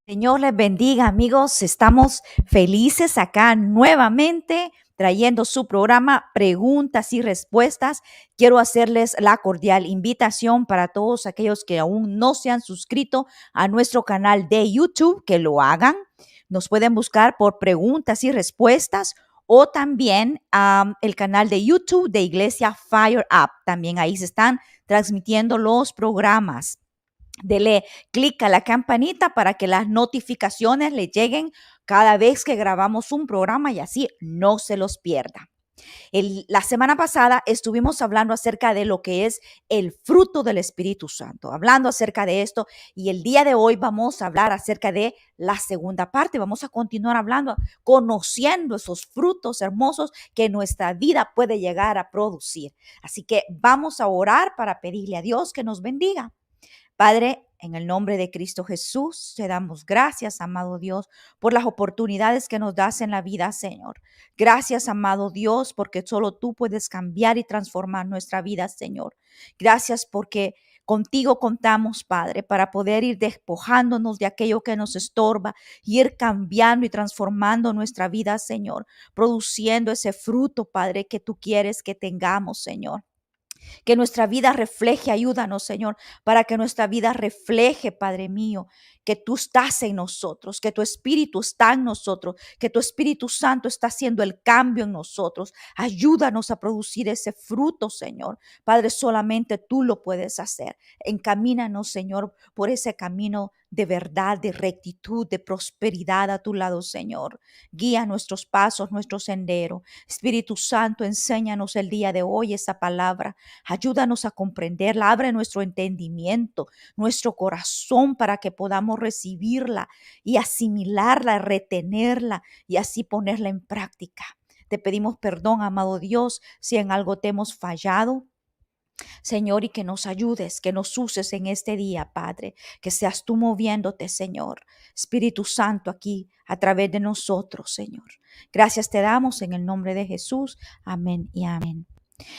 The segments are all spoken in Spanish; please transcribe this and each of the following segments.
Señor les bendiga, amigos. Estamos felices acá nuevamente trayendo su programa Preguntas y Respuestas. Quiero hacerles la cordial invitación para todos aquellos que aún no se han suscrito a nuestro canal de YouTube, que lo hagan. Nos pueden buscar por Preguntas y Respuestas o también el canal de YouTube de Iglesia Fire Up. También ahí se están transmitiendo los programas. Dele clic a la campanita para que las notificaciones le lleguen cada vez que grabamos un programa y así no se los pierda. La semana pasada estuvimos hablando acerca de lo que es el fruto del Espíritu Santo, hablando acerca de esto, y el día de hoy vamos a hablar acerca de la segunda parte. Vamos a continuar hablando, conociendo esos frutos hermosos que nuestra vida puede llegar a producir. Así que vamos a orar para pedirle a Dios que nos bendiga. Padre, en el nombre de Cristo Jesús, te damos gracias, amado Dios, por las oportunidades que nos das en la vida, Señor. Gracias, amado Dios, porque solo tú puedes cambiar y transformar nuestra vida, Señor. Gracias porque contigo contamos, Padre, para poder ir despojándonos de aquello que nos estorba y ir cambiando y transformando nuestra vida, Señor, produciendo ese fruto, Padre, que tú quieres que tengamos, Señor. Que nuestra vida refleje, ayúdanos, Señor, para que nuestra vida refleje, Padre mío, que tú estás en nosotros, que tu Espíritu está en nosotros, que tu Espíritu Santo está haciendo el cambio en nosotros. Ayúdanos a producir ese fruto, Señor. Padre, solamente tú lo puedes hacer. Encamínanos, Señor, por ese camino de verdad, de rectitud, de prosperidad a tu lado, Señor. Guía nuestros pasos, nuestro sendero. Espíritu Santo, enséñanos el día de hoy esa palabra. Ayúdanos a comprenderla, abre nuestro entendimiento, nuestro corazón para que podamos recibirla y asimilarla, retenerla y así ponerla en práctica. Te pedimos perdón, amado Dios, si en algo te hemos fallado. Señor, y que nos ayudes, que nos uses en este día, Padre, que seas tú moviéndote, Señor. Espíritu Santo aquí a través de nosotros, Señor. Gracias te damos en el nombre de Jesús. Amén y amén.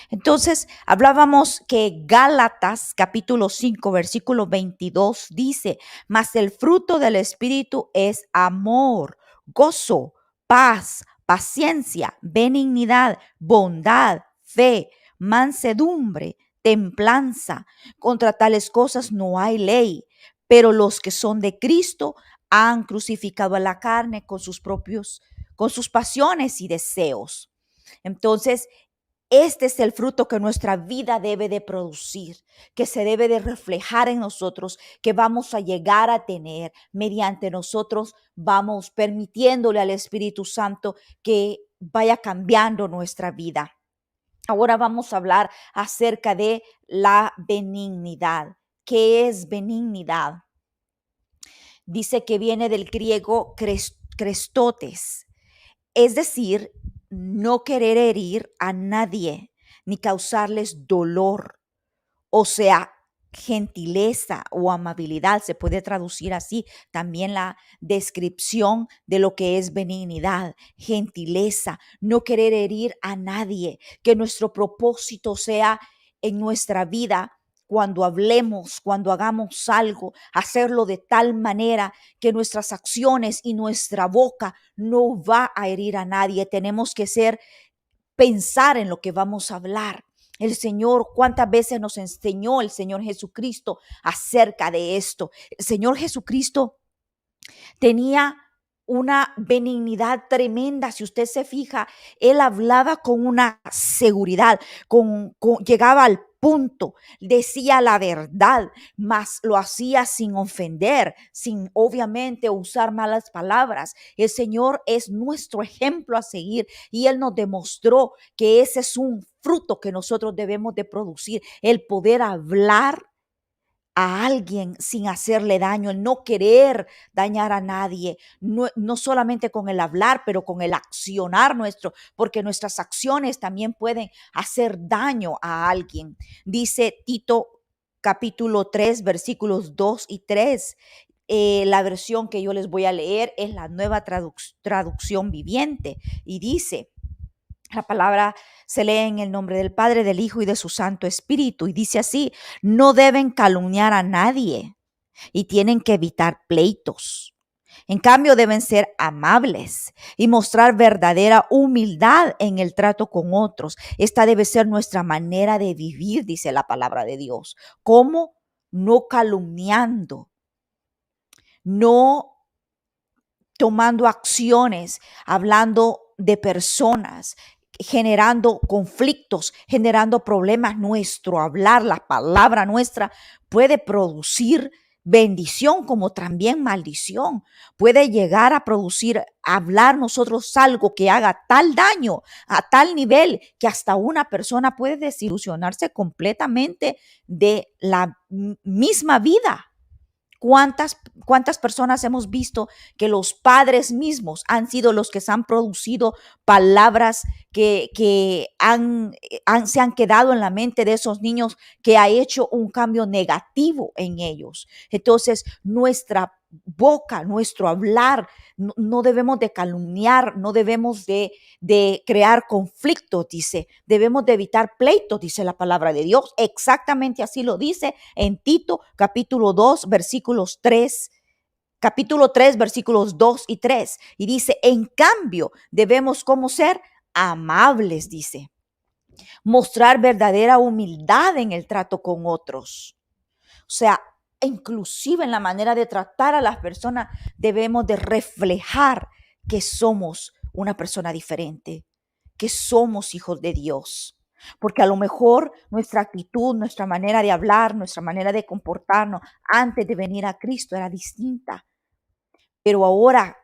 Entonces, hablábamos que Gálatas capítulo 5, versículo 22 dice, mas el fruto del Espíritu es amor, gozo, paz, paciencia, benignidad, bondad, fe, mansedumbre, templanza. Contra tales cosas no hay ley, pero los que son de Cristo han crucificado a la carne con sus pasiones y deseos. Entonces, este es el fruto que nuestra vida debe de producir, que se debe de reflejar en nosotros, que vamos a llegar a tener mediante nosotros, vamos permitiéndole al Espíritu Santo que vaya cambiando nuestra vida. Ahora vamos a hablar acerca de la benignidad. ¿Qué es benignidad? Dice que viene del griego crestotes, es decir, no querer herir a nadie ni causarles dolor. O sea, gentileza o amabilidad, se puede traducir así también la descripción de lo que es benignidad, gentileza, no querer herir a nadie, que nuestro propósito sea en nuestra vida. Cuando hablemos, cuando hagamos algo, hacerlo de tal manera que nuestras acciones y nuestra boca no va a herir a nadie. Tenemos que pensar en lo que vamos a hablar. El Señor, cuántas veces nos enseñó el Señor Jesucristo acerca de esto. El Señor Jesucristo tenía una benignidad tremenda. Si usted se fija, él hablaba con una seguridad, llegaba al punto, decía la verdad, mas lo hacía sin ofender, sin obviamente usar malas palabras. El Señor es nuestro ejemplo a seguir y Él nos demostró que ese es un fruto que nosotros debemos de producir, el poder hablar a alguien sin hacerle daño, el no querer dañar a nadie, no solamente con el hablar, pero con el accionar nuestro, porque nuestras acciones también pueden hacer daño a alguien. Dice Tito capítulo 3, versículos 2 y 3. La versión que yo les voy a leer es la nueva traducción viviente y dice: La palabra se lee en el nombre del Padre, del Hijo y de su Santo Espíritu. Y dice así: no deben calumniar a nadie y tienen que evitar pleitos. En cambio, deben ser amables y mostrar verdadera humildad en el trato con otros. Esta debe ser nuestra manera de vivir, dice la palabra de Dios. ¿Cómo? No calumniando, no tomando acciones, hablando de personas, generando conflictos, generando problemas. Nuestro hablar, la palabra nuestra, puede producir bendición como también maldición. Puede llegar a producir, hablar nosotros algo que haga tal daño a tal nivel que hasta una persona puede desilusionarse completamente de la misma vida. ¿Cuántas personas hemos visto que los padres mismos han sido los que se han producido palabras que se han quedado en la mente de esos niños, que ha hecho un cambio negativo en ellos? Entonces, nuestra boca, nuestro hablar, no debemos de calumniar, no debemos de crear conflictos, dice. Debemos de evitar pleitos, dice la palabra de Dios. Exactamente así lo dice en Tito capítulo 2, versículos 3. Capítulo 3, versículos 2 y 3. Y dice: en cambio, debemos como ser amables, dice. Mostrar verdadera humildad en el trato con otros. O sea, inclusive en la manera de tratar a las personas, debemos de reflejar que somos una persona diferente, que somos hijos de Dios. Porque a lo mejor nuestra actitud, nuestra manera de hablar, nuestra manera de comportarnos antes de venir a Cristo era distinta. Pero ahora,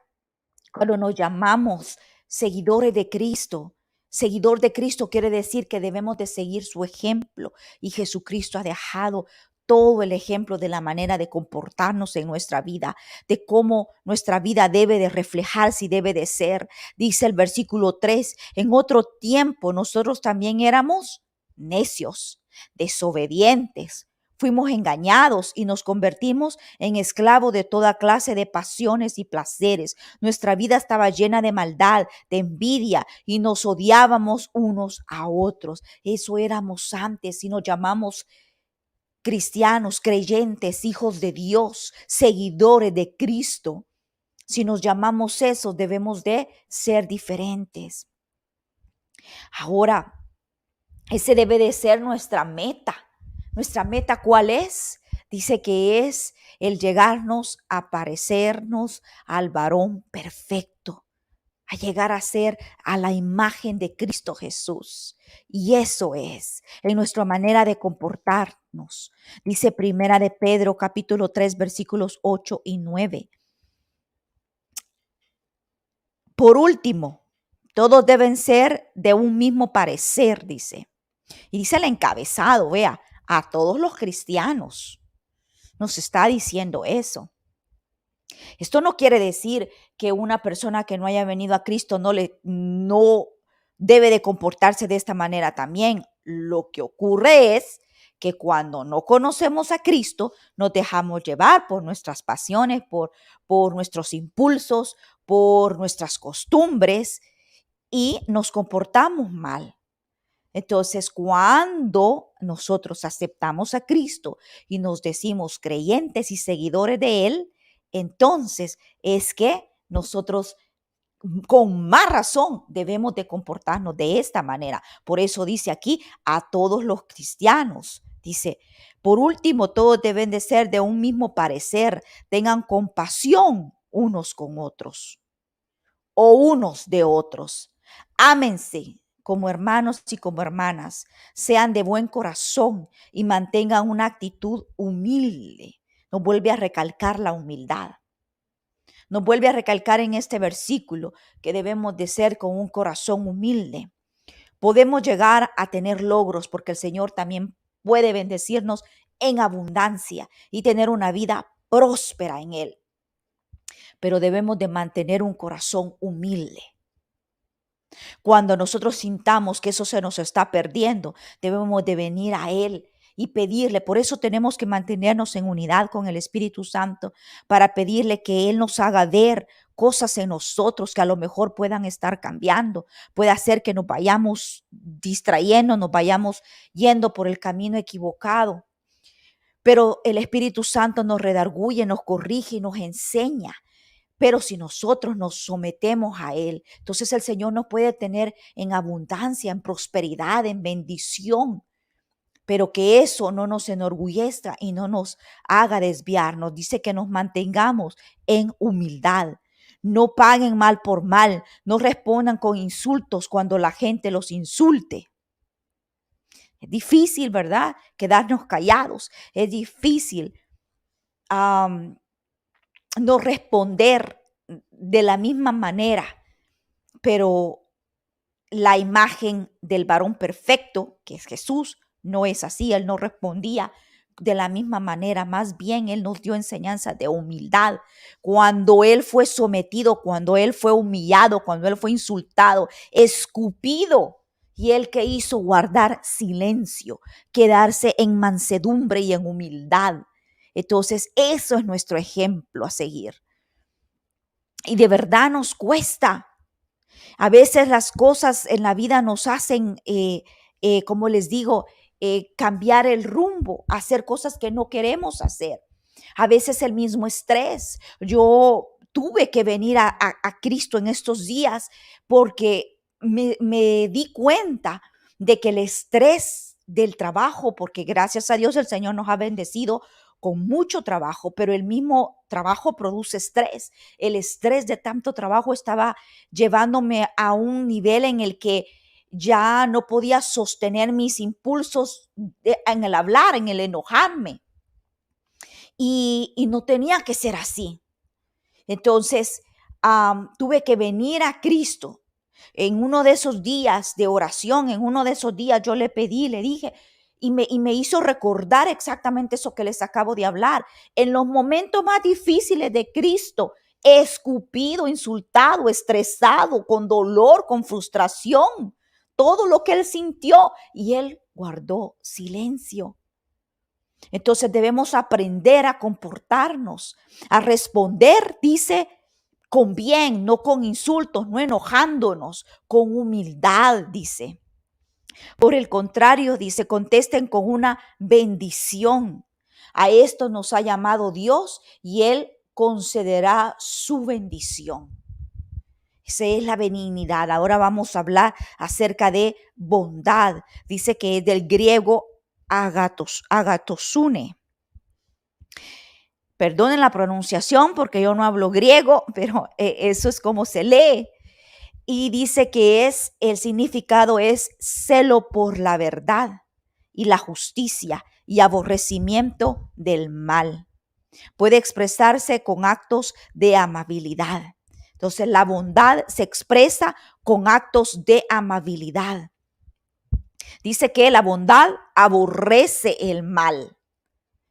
cuando nos llamamos seguidor de Cristo quiere decir que debemos de seguir su ejemplo. Y Jesucristo ha dejado todo el ejemplo de la manera de comportarnos en nuestra vida, de cómo nuestra vida debe de reflejarse y debe de ser. Dice el versículo 3: en otro tiempo nosotros también éramos necios, desobedientes. Fuimos engañados y nos convertimos en esclavos de toda clase de pasiones y placeres. Nuestra vida estaba llena de maldad, de envidia, y nos odiábamos unos a otros. Eso éramos antes, y nos llamamos cristianos, creyentes, hijos de Dios, seguidores de Cristo. Si nos llamamos eso, debemos de ser diferentes. Ahora, ese debe de ser nuestra meta. ¿Nuestra meta cuál es? Dice que es el llegarnos a parecernos al varón perfecto, a llegar a ser a la imagen de Cristo Jesús. Y eso es en nuestra manera de comportarnos. Dice Primera de Pedro capítulo 3 versículos 8 y 9. Por último, todos deben ser de un mismo parecer, dice. Y dice el encabezado, vea, a todos los cristianos. Nos está diciendo eso. Esto no quiere decir que una persona que no haya venido a Cristo no debe de comportarse de esta manera también. Lo que ocurre es que cuando no conocemos a Cristo, nos dejamos llevar por nuestras pasiones, por nuestros impulsos, por nuestras costumbres, y nos comportamos mal. Entonces, cuando nosotros aceptamos a Cristo y nos decimos creyentes y seguidores de Él, entonces es que nosotros con más razón debemos de comportarnos de esta manera. Por eso dice aquí a todos los cristianos. Dice: por último, todos deben de ser de un mismo parecer, tengan compasión unos con otros o unos de otros. Ámense como hermanos y como hermanas, sean de buen corazón y mantengan una actitud humilde. Nos vuelve a recalcar la humildad. Nos vuelve a recalcar en este versículo que debemos de ser con un corazón humilde. Podemos llegar a tener logros porque el Señor también puede bendecirnos en abundancia y tener una vida próspera en Él. Pero debemos de mantener un corazón humilde. Cuando nosotros sintamos que eso se nos está perdiendo, debemos de venir a Él y pedirle. Por eso tenemos que mantenernos en unidad con el Espíritu Santo, para pedirle que Él nos haga ver cosas en nosotros que a lo mejor puedan estar cambiando. Puede hacer que nos vayamos distrayendo, nos vayamos yendo por el camino equivocado. Pero el Espíritu Santo nos redarguye, nos corrige y nos enseña. Pero si nosotros nos sometemos a Él, entonces el Señor nos puede tener en abundancia, en prosperidad, en bendición. Pero que eso no nos enorgullezca y no nos haga desviar. Nos dice que nos mantengamos en humildad. No paguen mal por mal. No respondan con insultos cuando la gente los insulte. Es difícil, ¿verdad? Quedarnos callados. Es difícil no responder de la misma manera, pero la imagen del varón perfecto, que es Jesús, no es así. Él no respondía de la misma manera. Más bien, Él nos dio enseñanza de humildad. Cuando Él fue sometido, cuando Él fue humillado, cuando Él fue insultado, escupido, y Él que hizo guardar silencio, quedarse en mansedumbre y en humildad. Entonces, eso es nuestro ejemplo a seguir. Y de verdad nos cuesta. A veces las cosas en la vida nos hacen, como les digo, cambiar el rumbo, hacer cosas que no queremos hacer. A veces el mismo estrés. Yo tuve que venir a Cristo en estos días porque me di cuenta de que el estrés del trabajo, porque gracias a Dios el Señor nos ha bendecido con mucho trabajo, pero el mismo trabajo produce estrés. El estrés de tanto trabajo estaba llevándome a un nivel en el que ya no podía sostener mis impulsos en el hablar, en el enojarme. Y no tenía que ser así. Entonces, tuve que venir a Cristo. En uno de esos días de oración, en uno de esos días yo le pedí, le dije, y me hizo recordar exactamente eso que les acabo de hablar. En los momentos más difíciles de Cristo, escupido, insultado, estresado, con dolor, con frustración, todo lo que Él sintió, y Él guardó silencio. Entonces debemos aprender a comportarnos, a responder, dice, con bien, no con insultos, no enojándonos, con humildad, dice. Por el contrario, dice, contesten con una bendición. A esto nos ha llamado Dios y Él concederá su bendición. Esa es la benignidad. Ahora vamos a hablar acerca de bondad. Dice que es del griego agatosune. Perdonen la pronunciación porque yo no hablo griego, pero eso es como se lee. Y dice que el significado es celo por la verdad y la justicia y aborrecimiento del mal. Puede expresarse con actos de amabilidad. Entonces, la bondad se expresa con actos de amabilidad. Dice que la bondad aborrece el mal.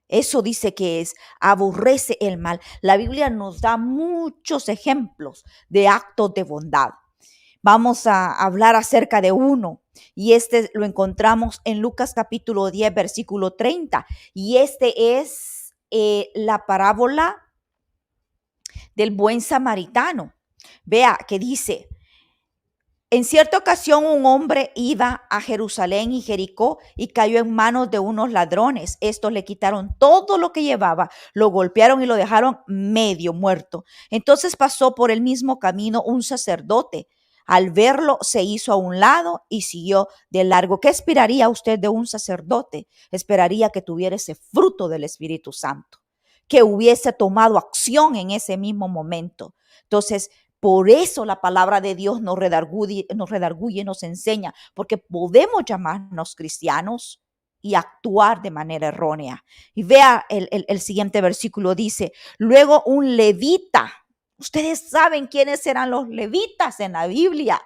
Eso dice que aborrece el mal. La Biblia nos da muchos ejemplos de actos de bondad. Vamos a hablar acerca de uno, y este lo encontramos en Lucas capítulo 10, versículo 30. Y este es la parábola del buen samaritano. Vea que dice: en cierta ocasión un hombre iba a Jerusalén y Jericó y cayó en manos de unos ladrones. Estos le quitaron todo lo que llevaba, lo golpearon y lo dejaron medio muerto. Entonces pasó por el mismo camino un sacerdote. Al verlo se hizo a un lado y siguió de largo. ¿Qué esperaría usted de un sacerdote? Esperaría que tuviera ese fruto del Espíritu Santo, que hubiese tomado acción en ese mismo momento. Entonces, por eso la palabra de Dios nos redarguye, nos enseña, porque podemos llamarnos cristianos y actuar de manera errónea. Y vea el siguiente versículo, dice: luego un levita. Ustedes saben quiénes eran los levitas en la Biblia.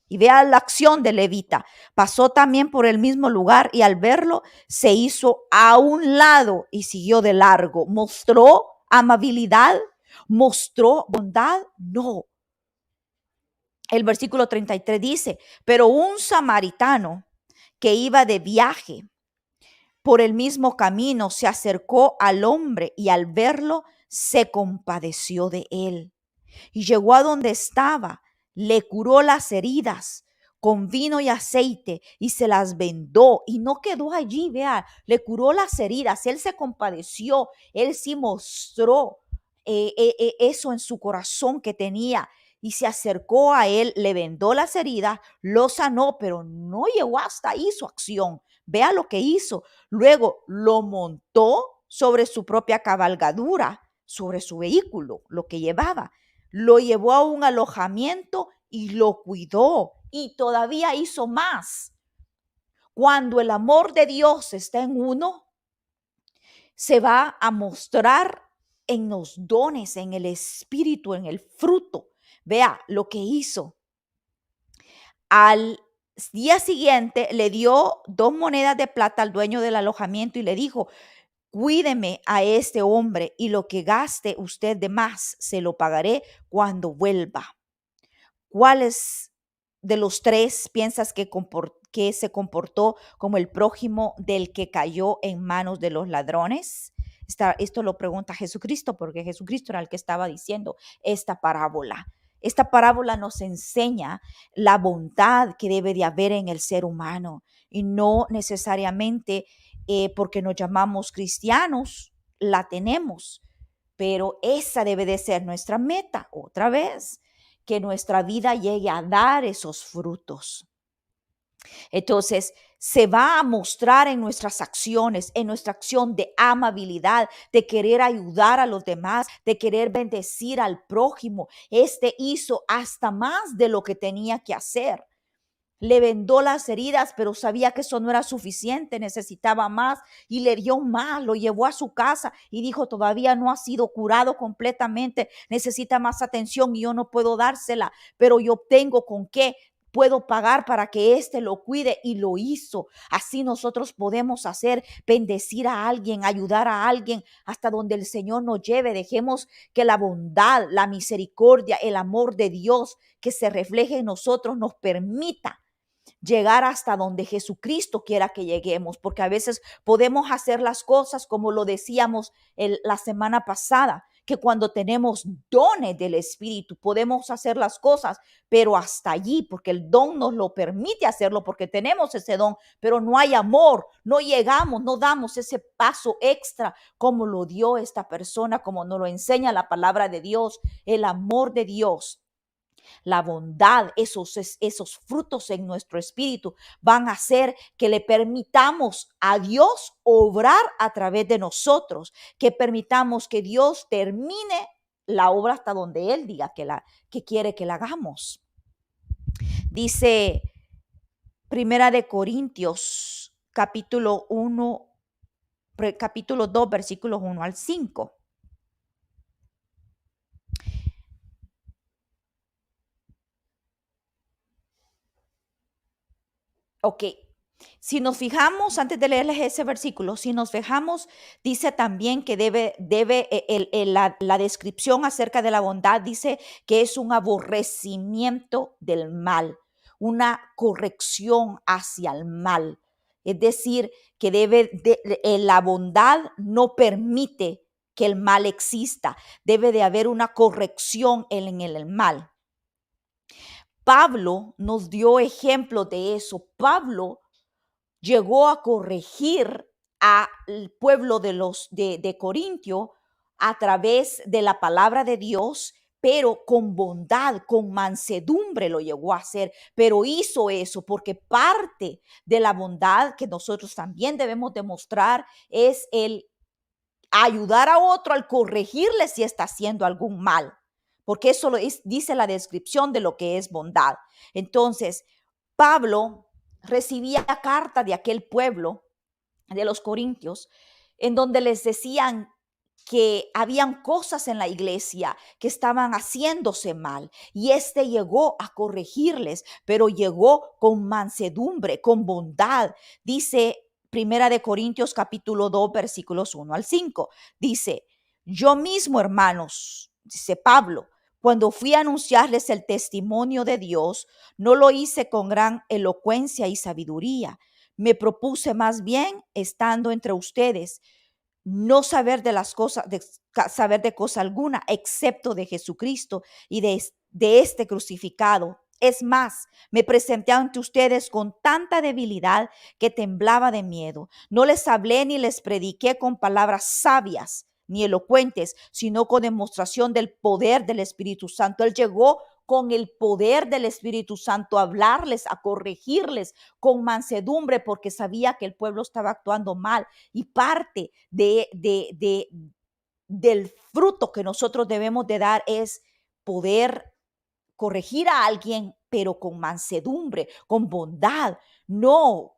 Y vea la acción del levita. Pasó también por el mismo lugar y al verlo se hizo a un lado y siguió de largo. ¿Mostró amabilidad? ¿Mostró bondad? No. El versículo 33 dice: pero un samaritano que iba de viaje por el mismo camino se acercó al hombre y al verlo se compadeció de él. Y llegó a donde estaba, le curó las heridas con vino y aceite y se las vendó y no quedó allí, vea, le curó las heridas, él se compadeció, él sí mostró eso en su corazón que tenía y se acercó a él, le vendó las heridas, lo sanó, pero no llegó hasta ahí su acción. Vea lo que hizo. Luego lo montó sobre su propia cabalgadura, sobre su vehículo, lo que llevaba. Lo llevó a un alojamiento y lo cuidó y todavía hizo más. Cuando el amor de Dios está en uno, se va a mostrar en los dones, en el espíritu, en el fruto. Vea lo que hizo. Al día siguiente le dio 2 monedas de plata al dueño del alojamiento y le dijo: cuídeme a este hombre y lo que gaste usted de más se lo pagaré cuando vuelva. ¿Cuáles de los tres piensas que se comportó como el prójimo del que cayó en manos de los ladrones? Esto lo pregunta Jesucristo, porque Jesucristo era el que estaba diciendo esta parábola. Esta parábola nos enseña la bondad que debe de haber en el ser humano y no necesariamente porque nos llamamos cristianos, la tenemos, pero esa debe de ser nuestra meta otra vez, que nuestra vida llegue a dar esos frutos. Entonces, se va a mostrar en nuestras acciones, en nuestra acción de amabilidad, de querer ayudar a los demás, de querer bendecir al prójimo. Este hizo hasta más de lo que tenía que hacer. Le vendó las heridas, pero sabía que eso no era suficiente, necesitaba más y le dio más, lo llevó a su casa y dijo: todavía no ha sido curado completamente, necesita más atención y yo no puedo dársela, pero yo tengo con qué. Puedo pagar para que éste lo cuide y lo hizo. Así nosotros podemos hacer, bendecir a alguien, ayudar a alguien hasta donde el Señor nos lleve. Dejemos que la bondad, la misericordia, el amor de Dios que se refleje en nosotros nos permita llegar hasta donde Jesucristo quiera que lleguemos, porque a veces podemos hacer las cosas como lo decíamos la semana pasada, que cuando tenemos dones del Espíritu podemos hacer las cosas, pero hasta allí, porque el don nos lo permite hacerlo, porque tenemos ese don, pero no hay amor, no llegamos, no damos ese paso extra como lo dio esta persona, como nos lo enseña la palabra de Dios, el amor de Dios. La bondad, esos frutos en nuestro espíritu van a hacer que le permitamos a Dios obrar a través de nosotros, que permitamos que Dios termine la obra hasta donde Él diga que quiere que la hagamos. Dice Primera de Corintios, capítulo 2, versículos 1 al 5. Ok, si nos fijamos, antes de leerles ese versículo, si nos fijamos, dice también que la descripción acerca de la bondad dice que es un aborrecimiento del mal, una corrección hacia el mal. Es decir, que la bondad no permite que el mal exista, debe de haber una corrección en el mal. Pablo nos dio ejemplo de eso. Pablo llegó a corregir al pueblo de Corintio a través de la palabra de Dios, pero con bondad, con mansedumbre lo llegó a hacer, pero hizo eso porque parte de la bondad que nosotros también debemos demostrar es el ayudar a otro al corregirle si está haciendo algún mal, porque eso dice la descripción de lo que es bondad. Entonces, Pablo recibía carta de aquel pueblo, de los corintios, en donde les decían que habían cosas en la iglesia que estaban haciéndose mal y llegó a corregirles, pero llegó con mansedumbre, con bondad. Dice Primera de Corintios capítulo 2 versículos 1 al 5. Dice: yo mismo, hermanos, dice Pablo, cuando fui a anunciarles el testimonio de Dios, no lo hice con gran elocuencia y sabiduría, Me propuse más bien, estando entre ustedes, no saber de las cosas, saber de cosa alguna, excepto de Jesucristo y de este crucificado. Es más, me presenté ante ustedes con tanta debilidad que temblaba de miedo. No les hablé ni les prediqué con palabras sabias ni elocuentes, sino con demostración del poder del Espíritu Santo. Él llegó con el poder del Espíritu Santo a hablarles, a corregirles con mansedumbre, porque sabía que el pueblo estaba actuando mal. Y parte del fruto que nosotros debemos de dar es poder corregir a alguien, pero con mansedumbre, con bondad, no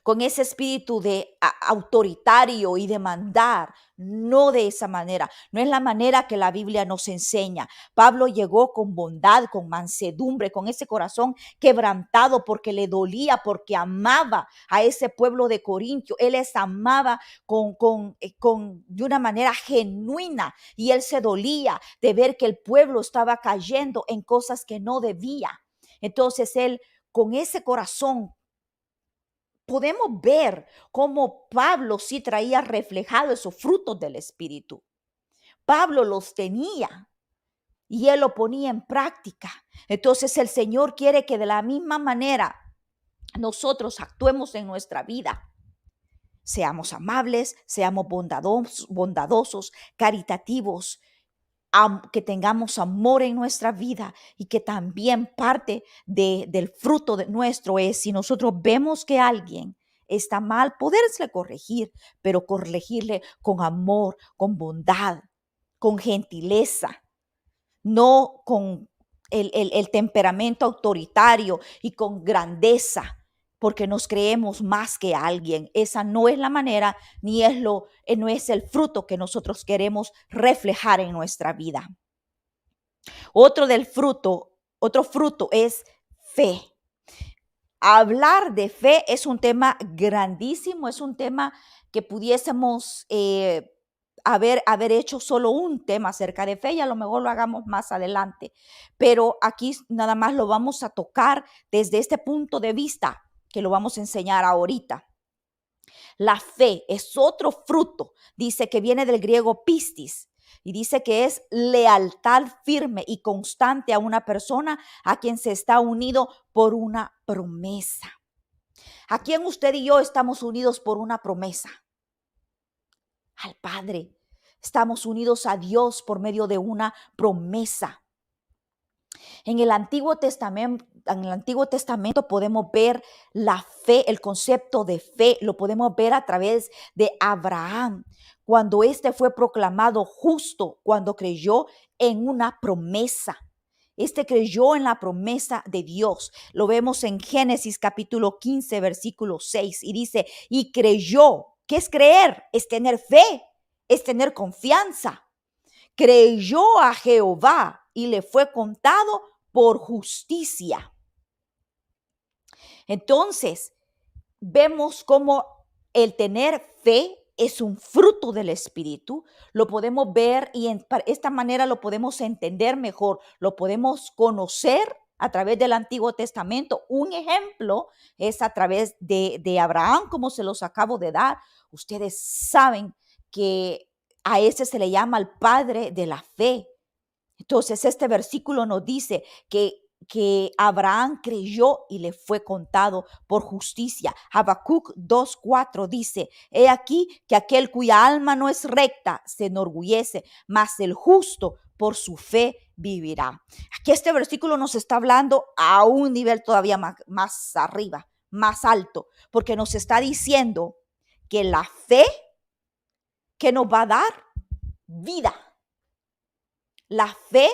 con ese espíritu de autoritario y de mandar, no de esa manera. No es la manera que la Biblia nos enseña. Pablo llegó con bondad, con mansedumbre, con ese corazón quebrantado porque le dolía, porque amaba a ese pueblo de Corintio. Él les amaba de una manera genuina y él se dolía de ver que el pueblo estaba cayendo en cosas que no debía. Entonces él, con ese corazón, podemos ver cómo Pablo sí traía reflejado esos frutos del Espíritu. Pablo los tenía y él lo ponía en práctica. Entonces el Señor quiere que de la misma manera nosotros actuemos en nuestra vida. Seamos amables, seamos bondadosos, caritativos, que tengamos amor en nuestra vida y que también parte del fruto de nuestro es, si nosotros vemos que alguien está mal, poderse corregir, pero corregirle con amor, con bondad, con gentileza, no con el temperamento autoritario y con grandeza, porque nos creemos más que alguien. Esa no es la manera, ni es no es el fruto que nosotros queremos reflejar en nuestra vida. Otro fruto es fe. Hablar de fe es un tema grandísimo, es un tema que pudiésemos haber hecho solo un tema acerca de fe y a lo mejor lo hagamos más adelante. Pero aquí nada más lo vamos a tocar desde este punto de vista que lo vamos a enseñar ahorita. La fe es otro fruto, dice que viene del griego pistis, y dice que es lealtad firme y constante a una persona a quien se está unido por una promesa. ¿A quién usted y yo estamos unidos por una promesa? Al Padre. Estamos unidos a Dios por medio de una promesa. En el Antiguo Testamento podemos ver la fe, el concepto de fe, lo podemos ver a través de Abraham, cuando éste fue proclamado justo, cuando creyó en una promesa. Este creyó en la promesa de Dios. Lo vemos en Génesis capítulo 15, versículo 6, y dice, y creyó. ¿Qué es creer? Es tener fe, es tener confianza. Creyó a Jehová y le fue contado por justicia. Entonces, vemos cómo el tener fe es un fruto del Espíritu. Lo podemos ver y de esta manera lo podemos entender mejor, lo podemos conocer a través del Antiguo Testamento. Un ejemplo es a través de Abraham, como se los acabo de dar. Ustedes saben que a ese se le llama el padre de la fe. Entonces, este versículo nos dice que Abraham creyó y le fue contado por justicia. Habacuc 2:4 dice, he aquí que aquel cuya alma no es recta se enorgullece, mas el justo por su fe vivirá. Aquí este versículo nos está hablando a un nivel todavía más arriba, más alto, porque nos está diciendo que la fe que nos va a dar vida. La fe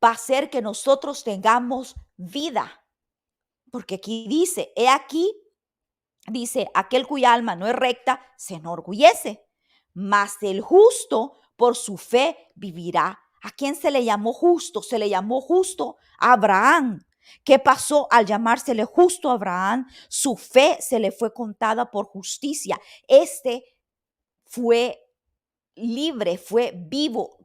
va a hacer que nosotros tengamos vida. Porque aquí dice, he aquí, dice, aquel cuya alma no es recta se enorgullece, mas el justo por su fe vivirá. ¿A quién se le llamó justo? Se le llamó justo a Abraham. ¿Qué pasó al llamársele justo a Abraham? Su fe se le fue contada por justicia. Este fue libre, fue vivo.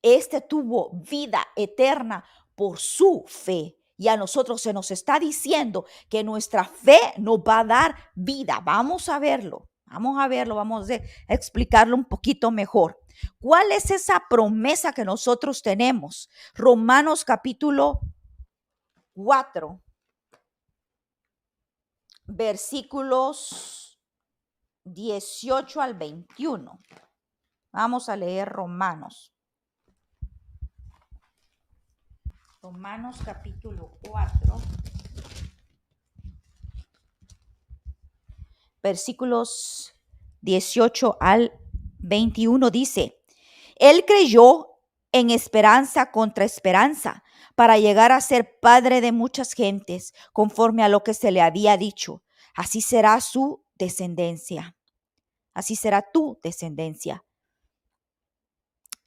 Este tuvo vida eterna por su fe. Y a nosotros se nos está diciendo que nuestra fe nos va a dar vida. Vamos a verlo, vamos a explicarlo un poquito mejor. ¿Cuál es esa promesa que nosotros tenemos? Romanos capítulo 4, versículos 18 al 21. Vamos a leer Romanos capítulo 4, versículos 18 al 21 dice: Él creyó en esperanza contra esperanza para llegar a ser padre de muchas gentes, conforme a lo que se le había dicho. Así será su descendencia. Así será tu descendencia.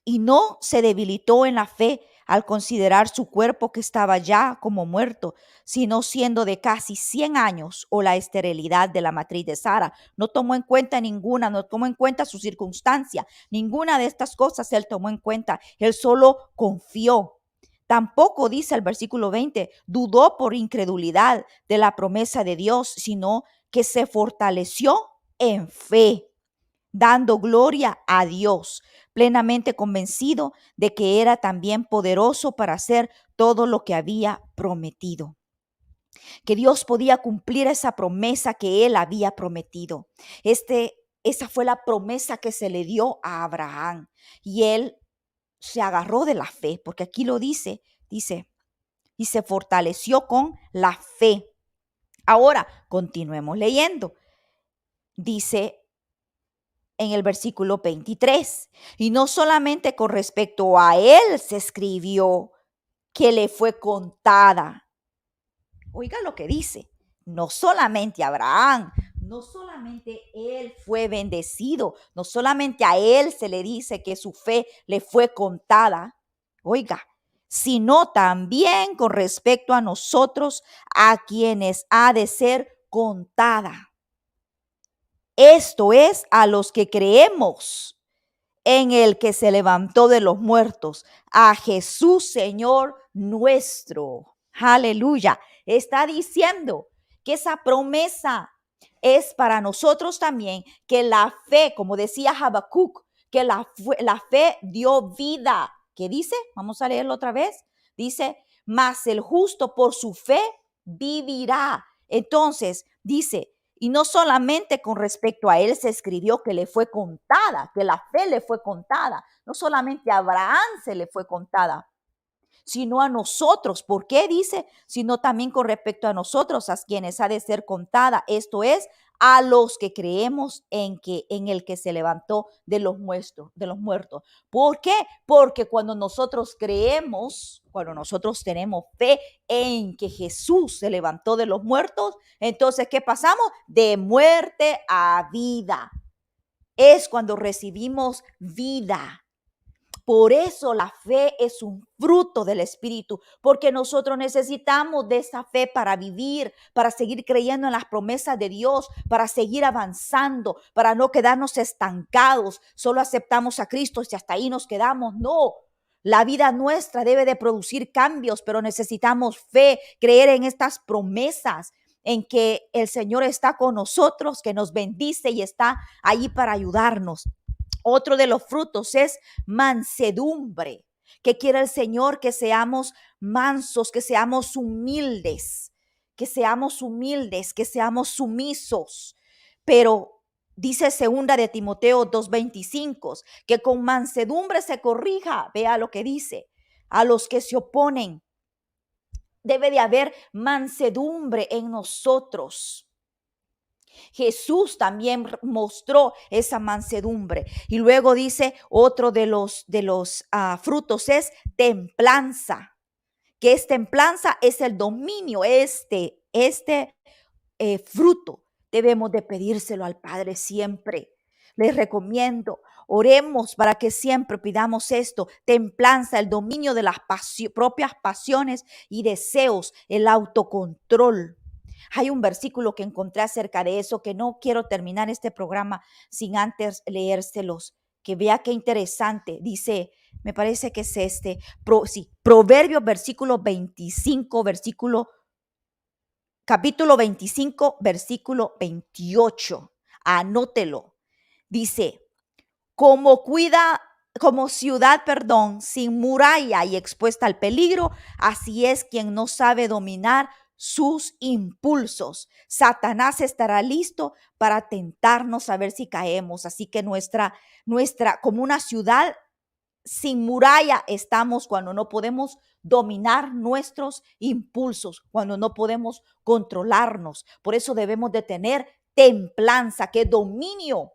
Y no se debilitó en la fe al considerar su cuerpo que estaba ya como muerto, sino siendo de casi 100 años o la esterilidad de la matriz de Sara. No tomó en cuenta ninguna, no tomó en cuenta su circunstancia, ninguna de estas cosas él tomó en cuenta. Él solo confió. Tampoco, dice el versículo 20, dudó por incredulidad de la promesa de Dios, sino que se fortaleció en fe, dando gloria a Dios, plenamente convencido de que era también poderoso para hacer todo lo que había prometido, que Dios podía cumplir esa promesa que él había prometido. Esa fue la promesa que se le dio a Abraham, y él se agarró de la fe, porque aquí lo dice, y se fortaleció con la fe. Ahora, continuemos leyendo. Dice en el versículo 23, y no solamente con respecto a él se escribió que le fue contada. Oiga lo que dice, no solamente a Abraham, no solamente él fue bendecido, no solamente a él se le dice que su fe le fue contada, oiga, sino también con respecto a nosotros, a quienes ha de ser contada. Esto es, a los que creemos en el que se levantó de los muertos, a Jesús Señor nuestro. Aleluya. Está diciendo que esa promesa es para nosotros también, que la fe, como decía Habacuc, que la fe dio vida. ¿Qué dice? Vamos a leerlo otra vez. Dice, mas el justo por su fe vivirá. Entonces, dice, y no solamente con respecto a él se escribió que le fue contada, que la fe le fue contada. No solamente a Abraham se le fue contada, sino a nosotros. ¿Por qué dice? Sino también con respecto a nosotros, a quienes ha de ser contada. Esto es, a los que creemos en el que se levantó de los muertos. ¿Por qué? Porque cuando nosotros creemos, cuando nosotros tenemos fe en que Jesús se levantó de los muertos, entonces, ¿qué pasamos? De muerte a vida. Es cuando recibimos vida. Por eso la fe es un fruto del Espíritu, porque nosotros necesitamos de esa fe para vivir, para seguir creyendo en las promesas de Dios, para seguir avanzando, para no quedarnos estancados. Solo aceptamos a Cristo y hasta ahí nos quedamos. No. La vida nuestra debe de producir cambios, pero necesitamos fe, creer en estas promesas, en que el Señor está con nosotros, que nos bendice y está allí para ayudarnos. Otro de los frutos es mansedumbre. ¿Qué quiere el Señor? Que seamos mansos, que seamos humildes, que seamos sumisos. Pero dice segunda de Timoteo 2:25, que con mansedumbre se corrija. Vea lo que dice. A los que se oponen, debe de haber mansedumbre en nosotros. Jesús también mostró esa mansedumbre. Y luego dice, otro de los frutos es templanza. ¿Qué es templanza? Es el dominio. Este fruto debemos de pedírselo al Padre siempre. Les recomiendo, oremos para que siempre pidamos esto: templanza, el dominio de las propias pasiones y deseos, el autocontrol. Hay un versículo que encontré acerca de eso, que no quiero terminar este programa sin antes leérselos, que vea qué interesante. Dice me parece que es sí, Proverbios capítulo 25, versículo 28. Anótelo. Dice, como como ciudad, sin muralla y expuesta al peligro, así es quien no sabe dominar sus impulsos. Satanás estará listo para tentarnos a ver si caemos. Así que como una ciudad sin muralla estamos cuando no podemos dominar nuestros impulsos, cuando no podemos controlarnos. Por eso debemos de tener templanza, que es dominio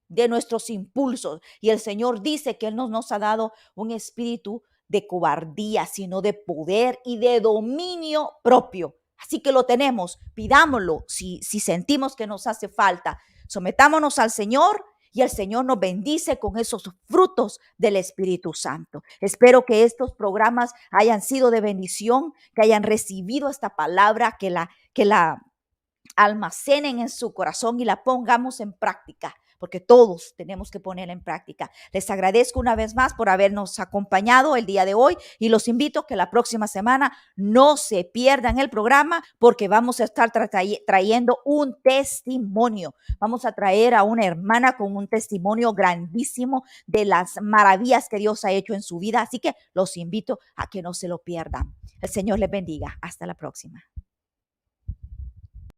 de nuestros impulsos. Y el Señor dice que Él no nos ha dado un espíritu de cobardía, sino de poder y de dominio propio. Así que lo tenemos, pidámoslo si sentimos que nos hace falta. Sometámonos al Señor y el Señor nos bendice con esos frutos del Espíritu Santo. Espero que estos programas hayan sido de bendición, que hayan recibido esta palabra, que la almacenen en su corazón y la pongamos en práctica, porque todos tenemos que ponerla en práctica. Les agradezco una vez más por habernos acompañado el día de hoy y los invito a que la próxima semana no se pierdan el programa, porque vamos a estar trayendo un testimonio. Vamos a traer a una hermana con un testimonio grandísimo de las maravillas que Dios ha hecho en su vida. Así que los invito a que no se lo pierdan. El Señor les bendiga. Hasta la próxima.